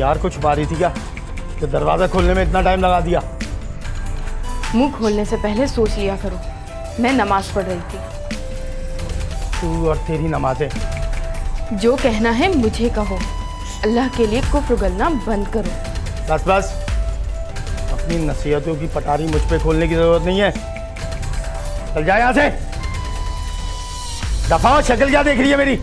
यार कुछ छुपा रही थी क्या? तो दरवाज़ा खोलने में इतना टाइम लगा दिया। मुंह खोलने से पहले सोच लिया करो। मैं नमाज पढ़ रही थी। तू और तेरी नमाजें। जो कहना है मुझे कहो। अल्लाह के लिए कुफ्र गलना बंद करो। बस बस, अपनी नसीहतों की पटारी मुझ पे खोलने की जरूरत नहीं है। चल जा यहाँ से, दफा हो। शक्ल क्या देख रही है मेरी?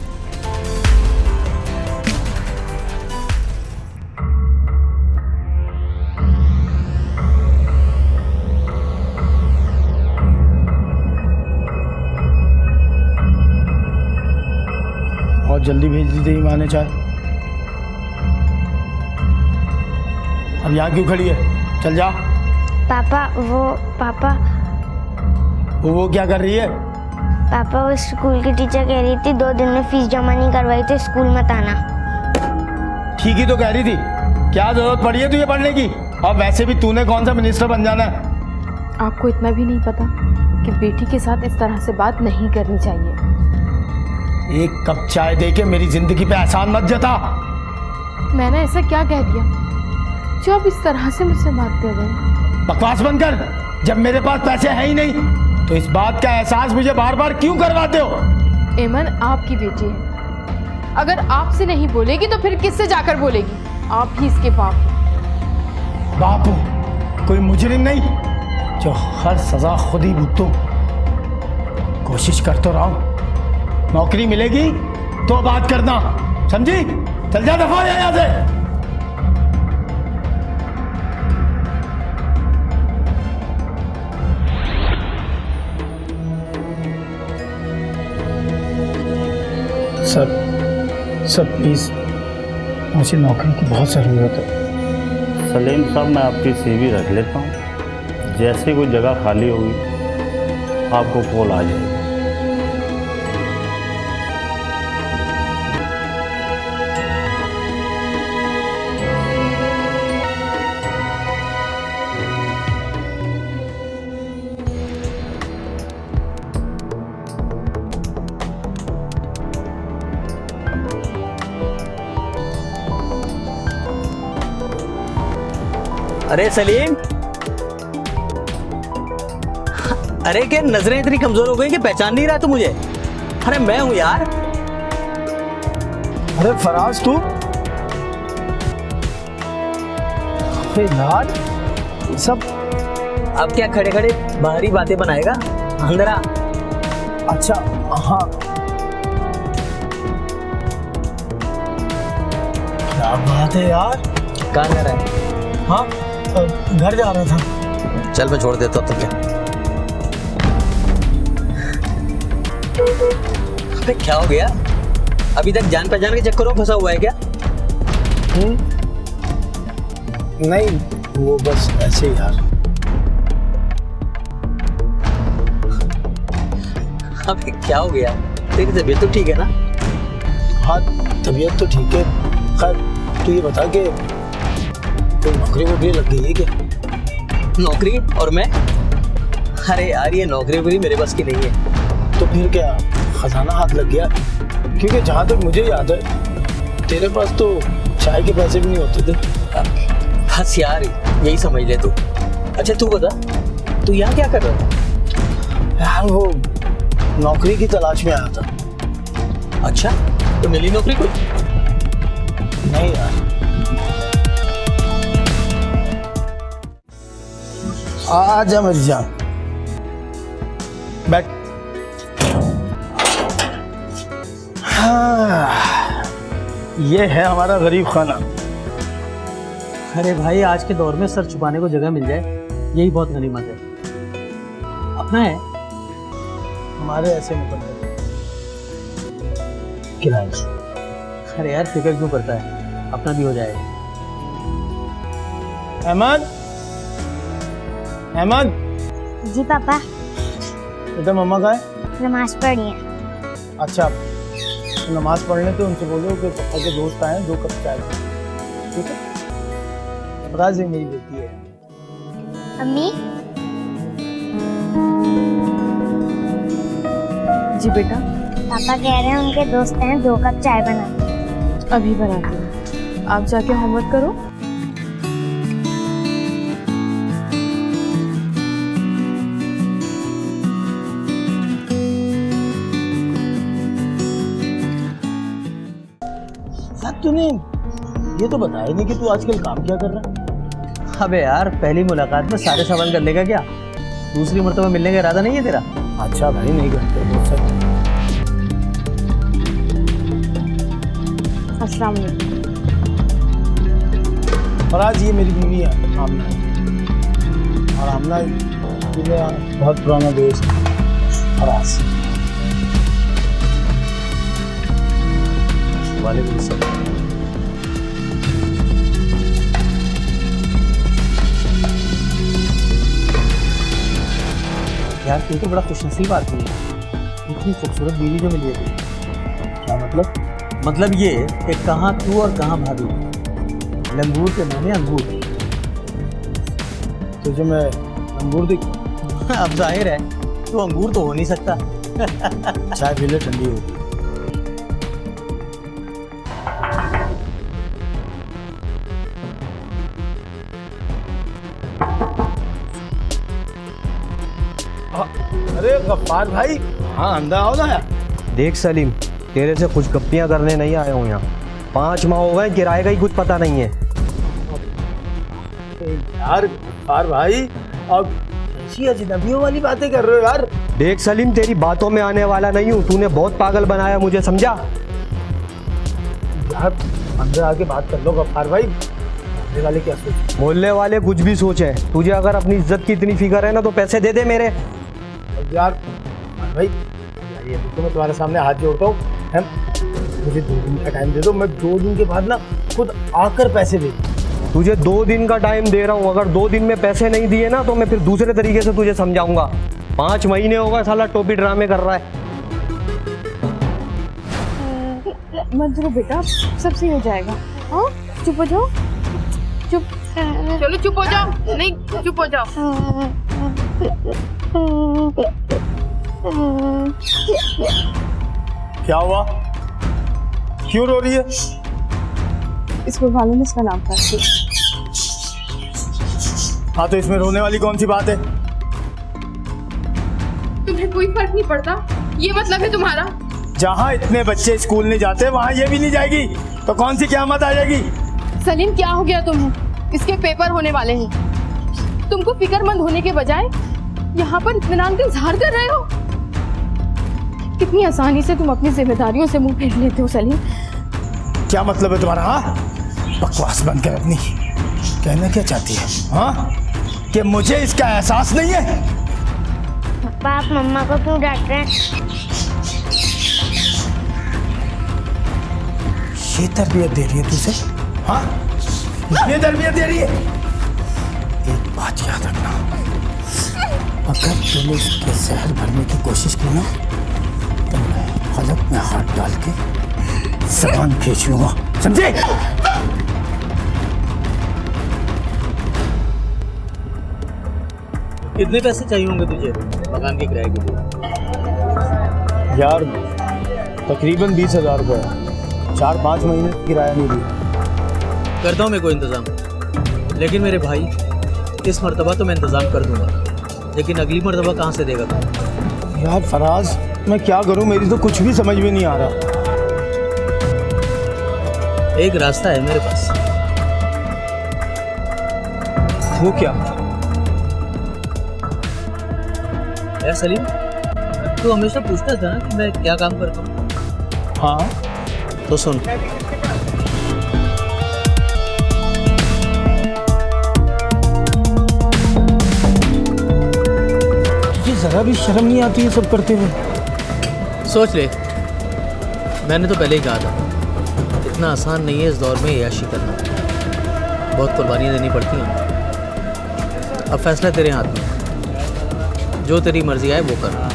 और जल्दी भेज दी तेरी माँ ने चाय। अब यहाँ क्यों खड़ी है? चल जा। पापा वो क्या कर रही है? पापा वो स्कूल की टीचर कह रही थी 2 दिन में फीस जमा नहीं करवाई तो स्कूल मत आना। ठीक ही तो कह रही थी। क्या जरूरत पड़ी है तुझे पढ़ने की? और वैसे भी तूने कौन सा मिनिस्टर बन जाना है? आपको इतना भी नहीं पता कि बेटी के साथ इस तरह से बात नहीं करनी चाहिए। एक कप चाय देके मेरी जिंदगी पे एहसान मत जता। मैंने ऐसा क्या कह दिया जो आप इस तरह से मुझसे बात कर रहे हैं? बकवास बंद कर। जब मेरे पास पैसे है ही नहीं तो इस बात का एहसास मुझे बार बार क्यों करवाते हो? एमन आपकी बेटी है। अगर आपसे नहीं बोलेगी तो फिर किससे जाकर बोलेगी? आप ही इसके बाप हैं। बाप हो? कोई मुजरिम नहीं जो हर सजा खुद ही भुगतूं। कोशिश कर तो रहा हूं। नौकरी मिलेगी तो बात करना, समझी? चल जा, दफा हो जा यहाँ से। सर प्लीज, मुझे नौकरी की बहुत ज़रूरत है। सलीम साहब, मैं आपकी सीवी रख लेता हूँ। जैसे कोई जगह खाली होगी आपको कॉल आ जाएगी। अरे सलीम, अरे क्या नजरें इतनी कमजोर हो गई कि पहचान नहीं रहा तू मुझे? अरे मैं हूं यार। अरे फराज, तू? अरे यार सब। अब क्या खड़े खड़े बाहरी बातें बनाएगा? अंदर आ। अच्छा, हाँ। क्या बात है यार। कहाँ जा रहा है? हाँ, घर जा रहा था। चल मैं छोड़ देता हूँ। तो क्या? अबे क्या हो गया? अभी तक जान पहचान के चक्करों में फंसा हुआ है क्या? नहीं, वो बस ऐसे ही यार। अबे क्या हो गया? तेरी तबीयत तो ठीक है ना? हाँ, तबीयत तो ठीक है। खैर तू ये बता कि कोई नौकरी वोकरी लग गई है क्या? नौकरी? और मैं? अरे यार, ये नौकरी वोकरी मेरे बस की नहीं है। तो फिर क्या खजाना हाथ लग गया? क्योंकि जहाँ तक मुझे याद है तेरे पास तो चाय के पैसे भी नहीं होते थे। बस यार, यही समझ ले तू। अच्छा तू बता, तू यहाँ क्या कर रहा है? यार वो नौकरी की तलाश में आया था। अच्छा, तो मिली नौकरी कोई? नहीं यार। आजा मेरी जान, बैठ। हाँ, ये है हमारा गरीब खाना। अरे भाई, आज के दौर में सर छुपाने को जगह मिल जाए यही बहुत गनीमत है। अपना है, हमारे ऐसे मुकद्दर किराए से। अरे यार फिक्र क्यों करता है, अपना भी हो जाएगा। अहमद, अहमद। जी पापा। बेटा मम्मा का है? नमाज पढ़ी है। अच्छा, तो नमाज पढ़ने तो उनसे बोलो कि पापा के दोस्त आए 2 कप चाय। ठीक है? फराज ही मेरी बेटी है। अम्मी। जी बेटा। पापा कह रहे हैं उनके दोस्त हैं 2 कप चाय बना। अभी बनाती हूँ। आप जाके होमवर्क करो। यार तूने ये तो बताया नहीं कि तू आजकल काम क्या कर रहा है। अबे यार पहली मुलाकात में सारे सवाल कर लेगा क्या? दूसरी मर्तबा मिलने का इरादा नहीं है तेरा? अच्छा भाई, नहीं करते मुझसे। अस्सलाम वालेकुम। और आज ये मेरी बीवी है आमना, और आमना ये मेरा बहुत पुराना दोस्त है फराज। वालेकुम सलाम। यार तू तो बड़ा खुशनसीब आदमी है, इतनी खूबसूरत बीवी जो मिली है तुझे। क्या मतलब? मतलब ये कि कहाँ तू और कहाँ भाभी। लंगूर के माने अंगूर। तुझे मैं अंगूर दिख? अब जाहिर है तू अंगूर तो हो नहीं सकता। चाय पी ले, ठंडी होगी। अरे गफ्फार भाई, हाँ अंदर आओ ना यार। देख सलीम, तेरे से कुछ गप्पियाँ करने नहीं आया हूँ यहाँ। 5 माह हो गए, किराए का ही कुछ पता नहीं है। यार गफ्फार भाई, अब ऐसी अजनबियों वाली बातें कर रहे हो यार। देख सलीम, तेरी बातों में आने वाला नहीं हूँ। तूने बहुत पागल बनाया मुझे, समझा? यार अंदर आके बात कर लो गफ्फार भाई। मोहल्ले वाले क्या सोच? मोहल्ले वाले कुछ भी सोचे, तुझे अगर अपनी इज्जत की इतनी फिक्र है ना तो पैसे दे दे मेरे। यार भाई, ये देखो मैं तुम्हारे सामने हाथ जोड़ता हूँ, मुझे 2 दिन का टाइम दे दो। मैं 2 दिन के बाद ना खुद आकर पैसे दे दूँ। तुझे 2 दिन का टाइम दे रहा हूँ। अगर 2 दिन में पैसे नहीं दिए ना तो मैं फिर दूसरे तरीके से तुझे समझाऊंगा। 5 महीने हो गए साला टोपी ड्रामे कर रहा है। मंजूर बेटा, सब सही हो जाएगा। हाँ, चुप हो जाओ। चुप, चलो चुप हो जाओ। नहीं, चुप हो जाओ। क्या हुआ? क्यों रो रही है? स्कूल वालों ने इसका नाम काट दिया। हाँ तो इसमें रोने वाली कौन सी बात है? तुम्हें कोई फर्क नहीं पड़ता, ये मतलब है तुम्हारा? जहाँ इतने बच्चे स्कूल नहीं जाते वहाँ ये भी नहीं जाएगी तो कौन सी क़यामत आ जाएगी? सलीम, क्या हो गया तुम्हें? इसके पेपर होने वाले हैं। तुमको फिक्रमंद होने के बजाय यहाँ पर इत्मीनान का इजहार कर रहे हो। कितनी आसानी से तुम अपनी जिम्मेदारियों से मुंह फेर लेते हो सलीम। क्या मतलब है तुम्हारा? हाँ, बकवास बंद कर अपनी। कहना क्या चाहती है? हाँ, कि मुझे इसका एहसास नहीं है? पापा आप मम्मा को क्यों डांट रहे हैं? ये तरबियत दे रही है तुझे? हाँ, ये तरबियत दे रही है? एक बात याद रखना, अगर तूने इसके जहर भरने की कोशिश की ना तो मैं हलक में हाथ डाल के ज़बान खींच लूंगा, समझे? कितने पैसे चाहिए होंगे तुझे मकान के किराए के लिए? यार तकरीबन 20,000 रुपये। 4-5 महीने किराया नहीं दिया। करता हूँ मैं कोई इंतज़ाम, लेकिन मेरे भाई इस मर्तबा तो मैं इंतज़ाम कर दूंगा, लेकिन अगली मर्तबा कहाँ से देगा तू? यार फराज, मैं क्या करूं? मेरी तो कुछ भी समझ में नहीं आ रहा। एक रास्ता है मेरे पास। वो क्या? यार सलीम, तू हमेशा पूछता था ना कि मैं क्या काम करता हूँ। हाँ तो सुन, तुझे जरा भी शर्म नहीं आती है सब करते हुए? सोच ले, मैंने तो पहले ही कहा था इतना आसान नहीं है इस दौर में याशी करना, बहुत कुर्बानियाँ देनी पड़ती हैं। अब फैसला तेरे हाथ में, जो तेरी मर्जी आए वो कर।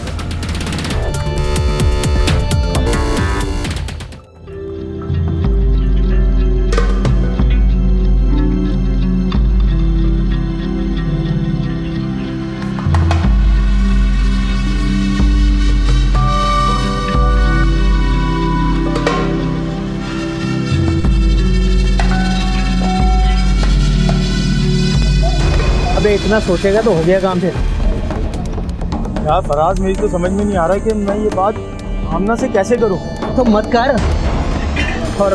अबे इतना सोचेगा तो हो गया काम फिर। यार फराज, मेरी तो समझ में नहीं आ रहा कि मैं ये बात आमना से कैसे करूं। तो मत कर और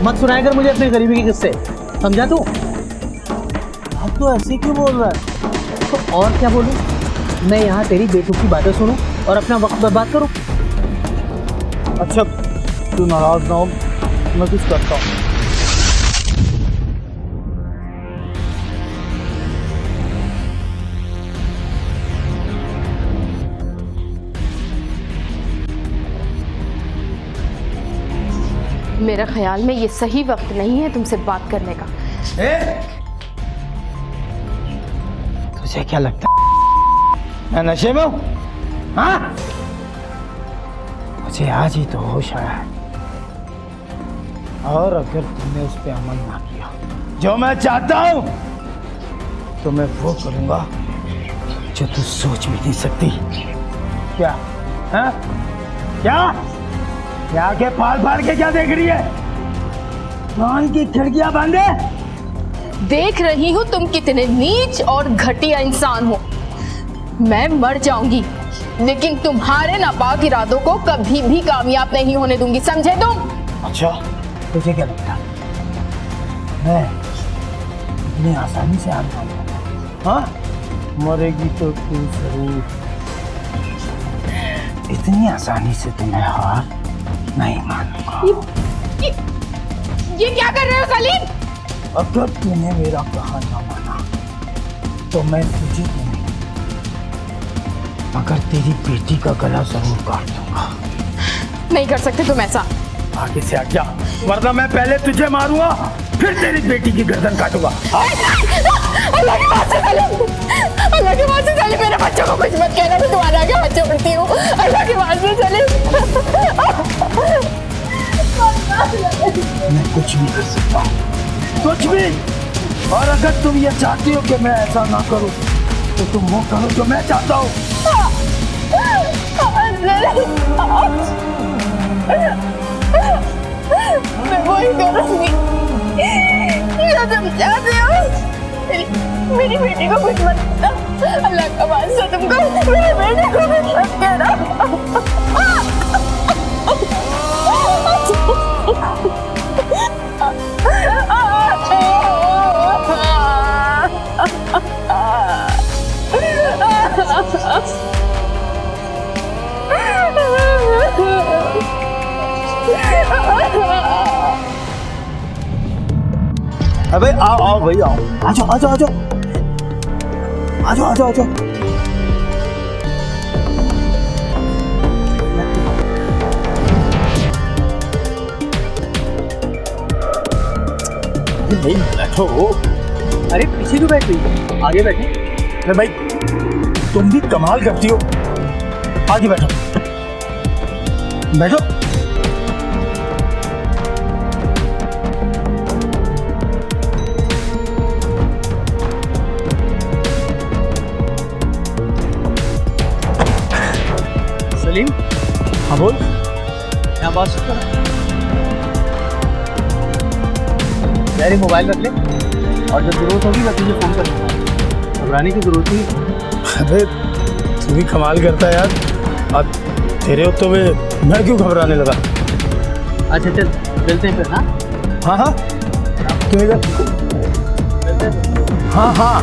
मत सुनाया कर मुझे अपने गरीबी के किस्से, समझा तू? आप तो ऐसे क्यों बोल रहा है? तो और क्या बोलूं? मैं यहाँ तेरी बेवकूफ़ी बातें सुनूं और अपना वक्त बर्बाद करूं? अच्छा तू नाराज ना हो, मैं कुछ करता हूँ। मेरे ख्याल में ये सही वक्त नहीं है तुमसे बात करने का। तुझे क्या लगता है मैं नशे में हूं? हाँ, मुझे आज ही तो होश आया है। और अगर तुमने उस पर अमल ना किया जो मैं चाहता हूं, तो मैं वो करूंगा जो तू सोच भी नहीं सकती। क्या? हाँ? क्या? क्या के फाड़ फाड़ के क्या देख रही है? कान की खिड़कियां बंद है? देख रही हूँ तुम कितने नीच और घटिया इंसान हो। मैं मर जाऊंगी लेकिन तुम्हारे नापाक इरादों को कभी भी कामयाब नहीं होने दूंगी, समझे तुम? अच्छा, तुझे क्या लगता है मैं इतनी आसानी से हार जाऊंगा? हाँ, मरेगी तो तू जरूर। इतनी आसानी से तुम्हें हार नहीं मानूंगा। ये क्या कर रहे हो सलीम? अगर तूने मेरा कहा ना माना तो मैं तुझे तो नहीं, मगर तेरी बेटी का गला जरूर काट दूंगा। नहीं कर सकते तुम ऐसा। आगे से हट जा, वरना मैं पहले तुझे मारूंगा फिर तेरी बेटी की गर्दन काटूंगा। अल्लाह की बात से सलीम, अल्लाह की बात से सलीम, मेरे बच्चों को कुछ मत कहना, मैं तुम्हारे आगे हाथ जोड़ती हूँ। अल्लाह की बात से सलीम। मैं कुछ भी कर सकता हूँ, कुछ भी। और अगर तुम ये चाहती हो कि मैं ऐसा ना करूं, तो तुम वो करो जो मैं चाहता हूँ। मैं वही करूंगी जो तुम चाहते हो। मेरी बेटी को कुछ मत कहना, अल्लाह का वास्ता तुमको मेरी बेटी को कुछ मत कहना। अबे आओ आओ भाई आओ, आ जाओ आ जाओ आ जाओ आ जाओ आ जाओ आ जाओ। नहीं बैठो। अरे पीछे क्यों बैठ गई? आगे बैठे। अरे भाई, तुम भी कमाल करती हो। आगे बैठो, बैठो। सलीम, हाँ बोल। यहाँ बात सुन कर यार, ये मोबाइल रख ले और जब जरूरत होगी मैं तुझे फोन कर दूंगा, घबराने की जरूरत नहीं। अबे तू भी कमाल करता है यार। अब तेरे होते हुए मैं क्यों घबराने लगा? अच्छा चल मिलते हैं फिर। हाँ हाँ हाँ, तू इधर। मिलते हैं। हाँ हाँ।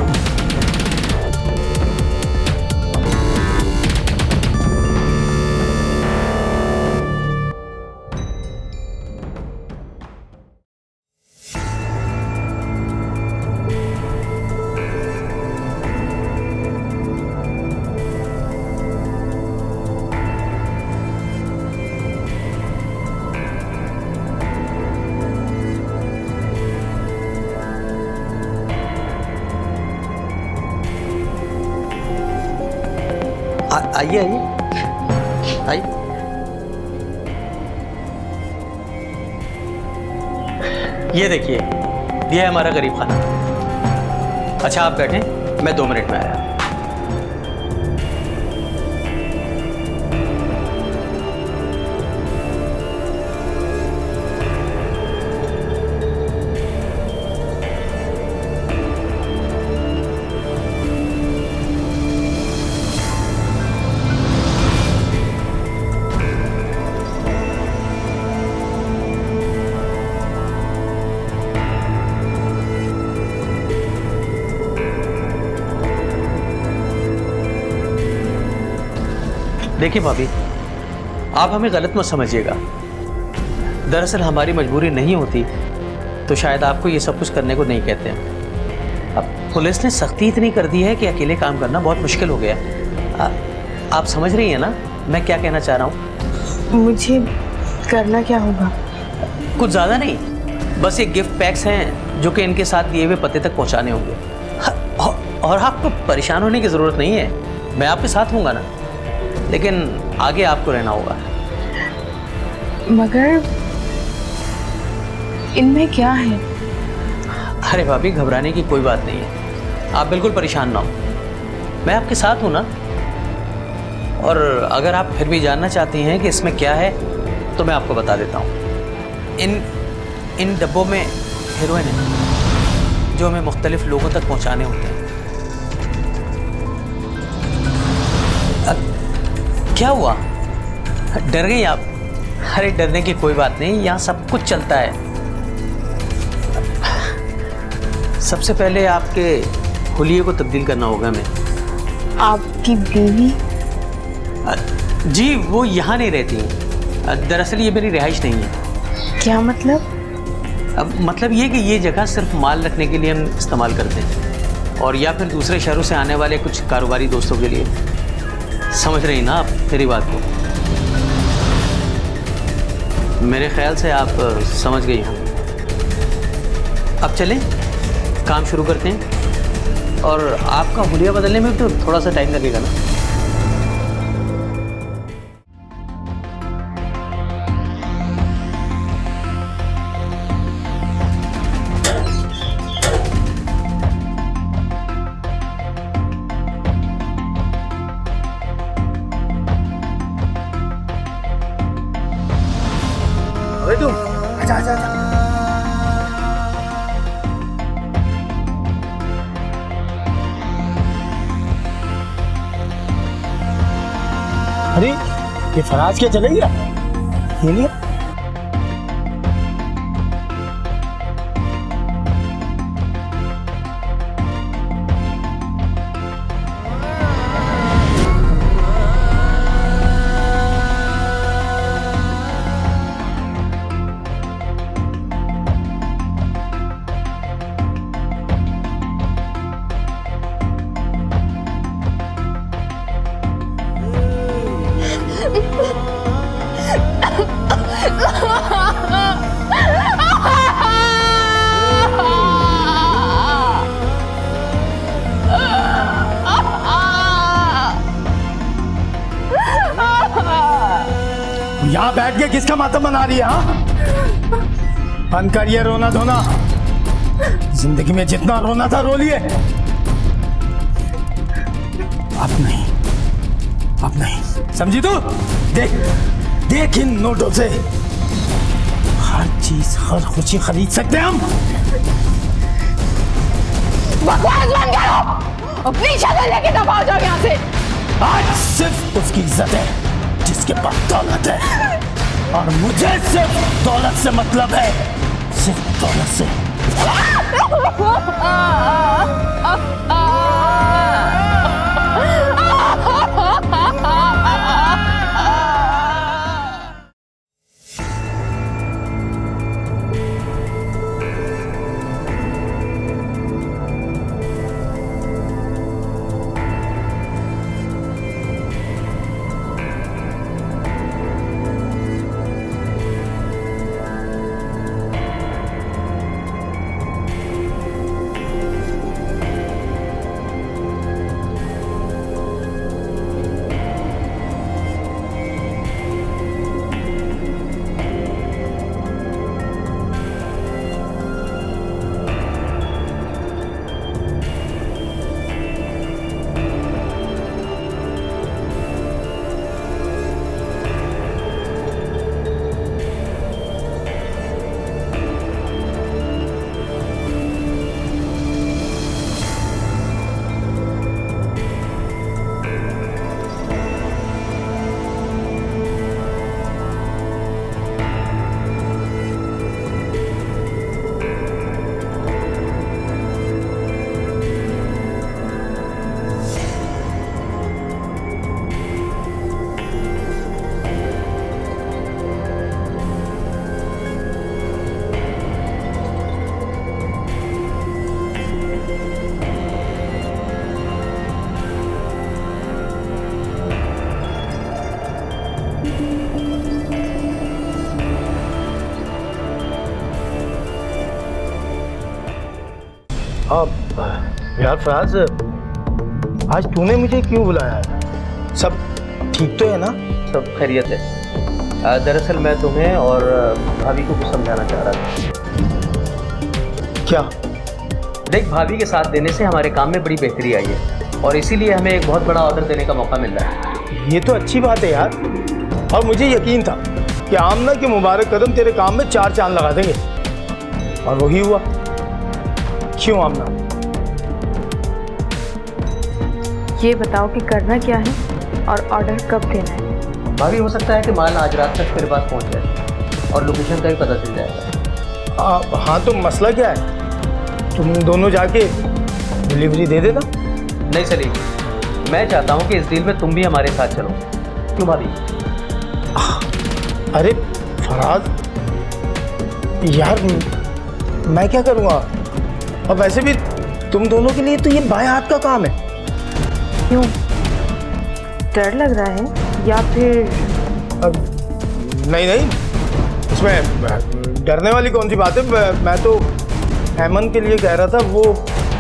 आइए आइए आइए। ये देखिए, ये है हमारा गरीब खाना। अच्छा आप बैठें, मैं 2 मिनट में आया। देखिए भाभी, आप हमें गलत मत समझिएगा। दरअसल हमारी मजबूरी नहीं होती तो शायद आपको ये सब कुछ करने को नहीं कहते हैं। अब पुलिस ने सख्ती इतनी कर दी है कि अकेले काम करना बहुत मुश्किल हो गया। आप समझ रही हैं ना मैं क्या कहना चाह रहा हूँ? मुझे करना क्या होगा? कुछ ज़्यादा नहीं, बस ये गिफ्ट पैक्स हैं जो कि इनके साथ दिए हुए पते तक पहुँचाने होंगे। और आपको परेशान होने की ज़रूरत नहीं है, मैं आपके साथ हूँगा ना, लेकिन आगे आपको रहना होगा। मगर इनमें क्या है? अरे भाभी, घबराने की कोई बात नहीं है, आप बिल्कुल परेशान ना हो, मैं आपके साथ हूँ ना। और अगर आप फिर भी जानना चाहती हैं कि इसमें क्या है तो मैं आपको बता देता हूँ। इन डब्बों में हेरोइन है जो हमें मुख्तलिफ लोगों तक पहुँचाने होते हैं। क्या हुआ, डर गई आप? अरे डरने की कोई बात नहीं, यहाँ सब कुछ चलता है। सबसे पहले आपके हुलिये को तब्दील करना होगा हमें। आपकी बीवी? जी, वो यहाँ नहीं रहती। दरअसल ये मेरी रिहाइश नहीं है। क्या मतलब? अब मतलब ये कि ये जगह सिर्फ माल रखने के लिए हम इस्तेमाल करते हैं, और या फिर दूसरे शहरों से आने वाले कुछ कारोबारी दोस्तों के लिए। समझ रही ना आप मेरी बात को? मेरे ख्याल से आप समझ गई होंगी। अब चलें, काम शुरू करते हैं। और आपका हुलिया बदलने में तो थोड़ा सा टाइम लगेगा ना। अबे तुम आजा आजा आजा। अरे ये फराज क्या चले गया? ये लिया। यहाँ बैठ के किसका मातम बना रही है? हाँ, बंद कर ये रोना धोना। जिंदगी में जितना रोना था रो लिए, अब नहीं, अब नहीं। समझी तू? देख देख, इन नोटों से हर चीज, हर खुशी खरीद सकते हैं हम। बकवास बंद करो, अपनी शक्ल लेके दबाओ जाओ यहाँ से। आज सिर्फ उसकी इज्जत है जिसके पास दौलत है, और मुझे सिर्फ दौलत से मतलब है, सिर्फ दौलत से। हाँ यार फराज, आज तूने मुझे क्यों बुलाया है? सब ठीक तो है ना? सब खैरियत है। दरअसल मैं तुम्हें और भाभी को कुछ समझाना चाह रहा था। क्या? देख, भाभी के साथ देने से हमारे काम में बड़ी बेहतरी आई है और इसीलिए हमें एक बहुत बड़ा ऑर्डर देने का मौका मिल रहा है। ये तो अच्छी बात है यार, और मुझे यकीन था कि आमना के मुबारक कदम तेरे काम में 4 चांद लगा देंगे, और वही हुआ। क्यों आमना? ये बताओ कि करना क्या है और ऑर्डर कब देना है? भाभी, हो सकता है कि माल आज रात तक तेरे पास पहुंच जाए और लोकेशन का भी पता चल जाएगा। हाँ तो मसला क्या है? तुम दोनों जाके डिलीवरी दे देना। नहीं सलीम, मैं चाहता हूं कि इस डील में तुम भी हमारे साथ चलो। क्यों भाभी? अरे फराज यार, मैं क्या करूँगा? और वैसे भी तुम दोनों के लिए तो ये बाएं हाथ का काम है। क्यों, डर लग रहा है या फिर? नहीं, इसमें डरने वाली कौन सी बात है? मैं तो ऐमन के लिए कह रहा था, वो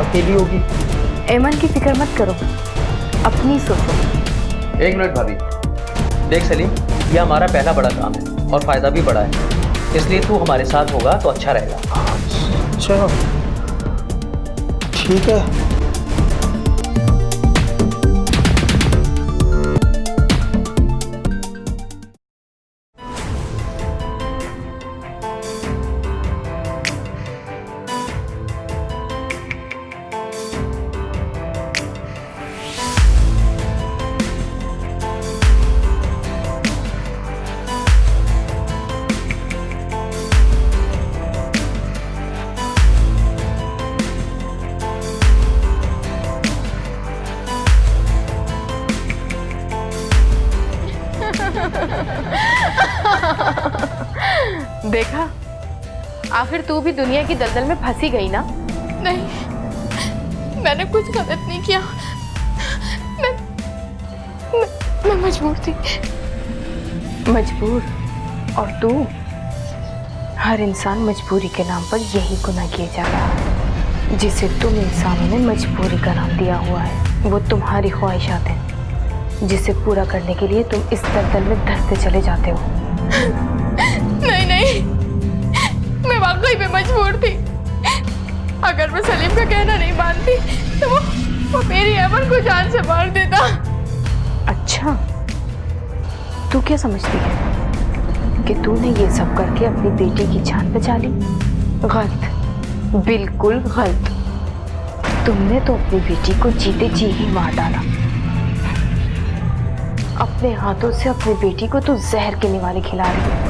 अकेली होगी। ऐमन की फिक्र मत करो, अपनी सोचो। 1 मिनट भाभी। देख सलीम, ये हमारा पहला बड़ा काम है और फ़ायदा भी बड़ा है, इसलिए तू हमारे साथ होगा तो अच्छा रहेगा। अच्छा ठीक है। देखा, आखिर तू भी दुनिया की दलदल में फंसी गई ना? नहीं, मैंने कुछ गलत नहीं किया। मैं मजबूर थी। मजबूर? और तू? हर इंसान मजबूरी के नाम पर यही गुनाह किए जा रहा है जिसे तुम इंसानों ने मजबूरी का नाम दिया हुआ है। वो तुम्हारी ख्वाहिशात हैं जिसे पूरा करने के लिए तुम इस दलदल में धंसते चले जाते हो। नहीं, मैं वाकई में मजबूर थी। अगर मैं सलीम का कहना नहीं मानती तो वो मेरी ऐमन को जान से मार देता। अच्छा, तू क्या समझती है कि तूने ये सब करके अपनी बेटी की जान बचा ली? गलत, बिल्कुल गलत। तुमने तो अपनी बेटी को जीते जी ही मार डाला। अपने हाथों से अपनी बेटी को तू जहर के निवाले खिला रही है।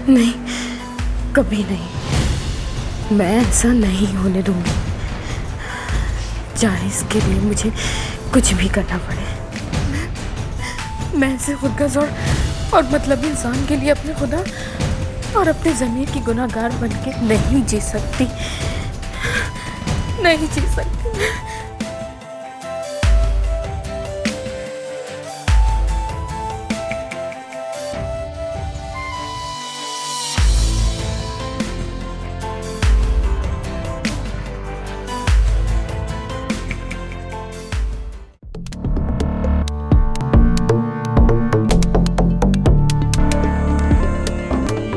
नहीं, कभी नहीं। मैं ऐसा नहीं होने दूंगी, चाहे इसके लिए मुझे कुछ भी करना पड़े। मैं ऐसे खुदगर्ज और मतलब इंसान के लिए अपने खुदा और अपने ज़मीर की गुनाहगार बनके नहीं जी सकती, नहीं जी सकती।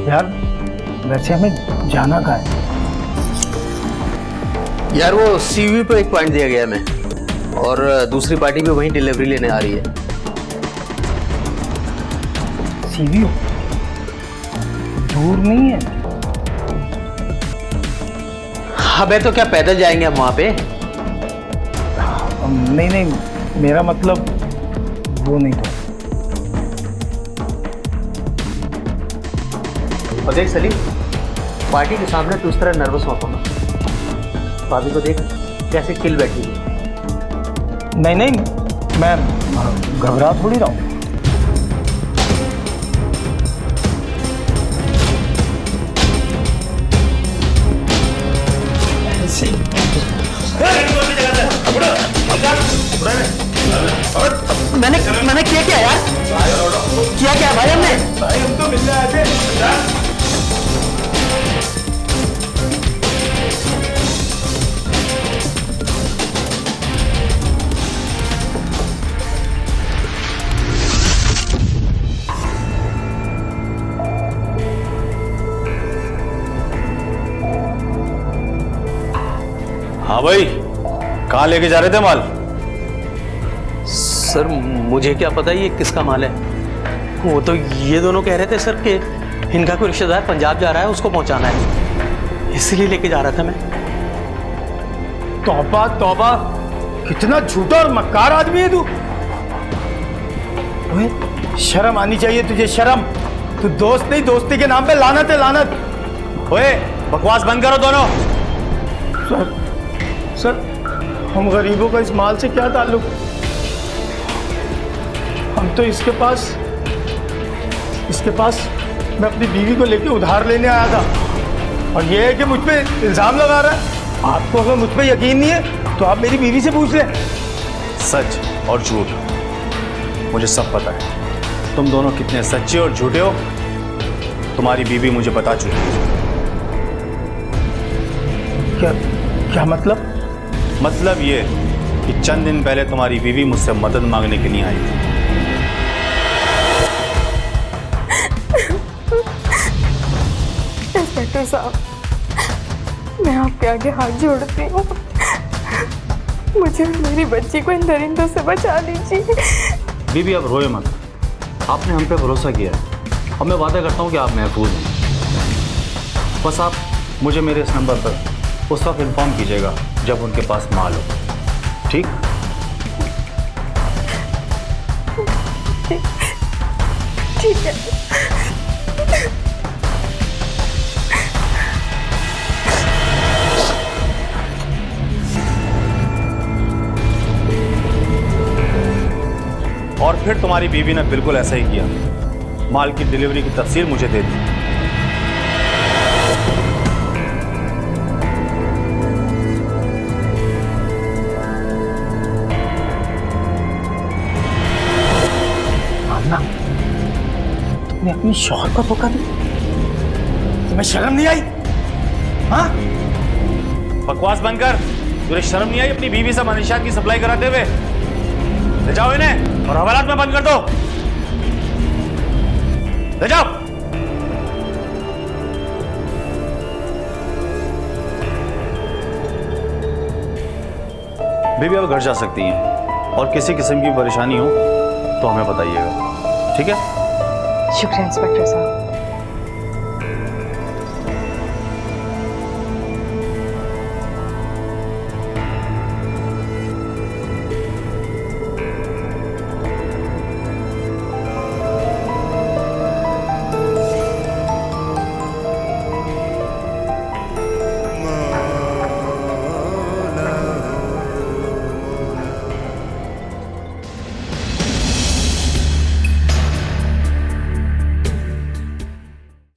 यार वैसे हमें जाना कहाँ है? यार वो सीवी पे एक पॉइंट दिया गया हमें और दूसरी पार्टी भी वहीं डिलीवरी लेने आ रही है। सीवी दूर नहीं है? अबे तो क्या पैदल जाएंगे हम वहां पे? नहीं नहीं, मेरा मतलब वो नहीं था। और देख सलीम, पार्टी के सामने तू इस तरह नर्वस मत होना। भाभी को देख कैसे किल बैठी है। नहीं नहीं, मैं घबरा थोड़ी रहा हूँ। मैंने किया क्या यार? किया क्या भाई हमने? भाई हम तो मिलने आए थे। हाँ भाई, कहाँ लेके जा रहे थे माल? सर मुझे क्या पता ये किसका माल है। वो तो ये दोनों कह रहे थे सर कि इनका कोई रिश्तेदार पंजाब जा रहा है, उसको पहुंचाना है, इसलिए लेके जा रहा था मैं। तौबा तौबा, कितना झूठा और मक्कार आदमी है तू। ओए, शर्म आनी चाहिए तुझे, शर्म। तू दोस्त नहीं, दोस्ती के नाम पे लानत है, लानत। ओए, बकवास बंद करो दोनों। सर, हम गरीबों का इस माल से क्या ताल्लुक? हम तो इसके पास मैं अपनी बीवी को लेके उधार लेने आया था, और ये है कि मुझ पे इल्जाम लगा रहा है। आपको अगर मुझ पे यकीन नहीं है तो आप मेरी बीवी से पूछ लें। सच और झूठ मुझे सब पता है। तुम दोनों कितने सच्चे और झूठे हो तुम्हारी बीवी मुझे बता चुकी है। क्या मतलब? मतलब ये कि चंद दिन पहले तुम्हारी बीवी मुझसे मदद मांगने के लिए आई थी। इंस्पेक्टर साहब, मैं आपके आगे हाथ जोड़ती हूँ, मुझे और मेरी बच्ची को इन दरिंदों से बचा लीजिए। बीबी अब रोए मत, आपने हम पे भरोसा किया है और मैं वादा करता हूँ कि आप महफूज हैं। बस आप मुझे मेरे इस नंबर पर उस वक्त इन्फॉर्म कीजिएगा जब उनके पास माल हो। ठीक? ठीक है। और फिर तुम्हारी बीवी ने बिल्कुल ऐसा ही किया, माल की डिलीवरी की तफसील मुझे दे दी। तुमने अपनी शौहर को धोखा दिया, तुम्हें शर्म नहीं आई? हाँ, बकवास बंद कर। तुझे शर्म नहीं आई अपनी बीवी से मनीषात की सप्लाई कराते हुए? ले जाओ इन्हें और हवालात में बंद कर दो। ले जाओ। बीबी अब घर जा सकती हैं और किसी किस्म की परेशानी हो तो हमें बताइएगा। ठीक है? शुक्रिया इंस्पेक्टर साहब।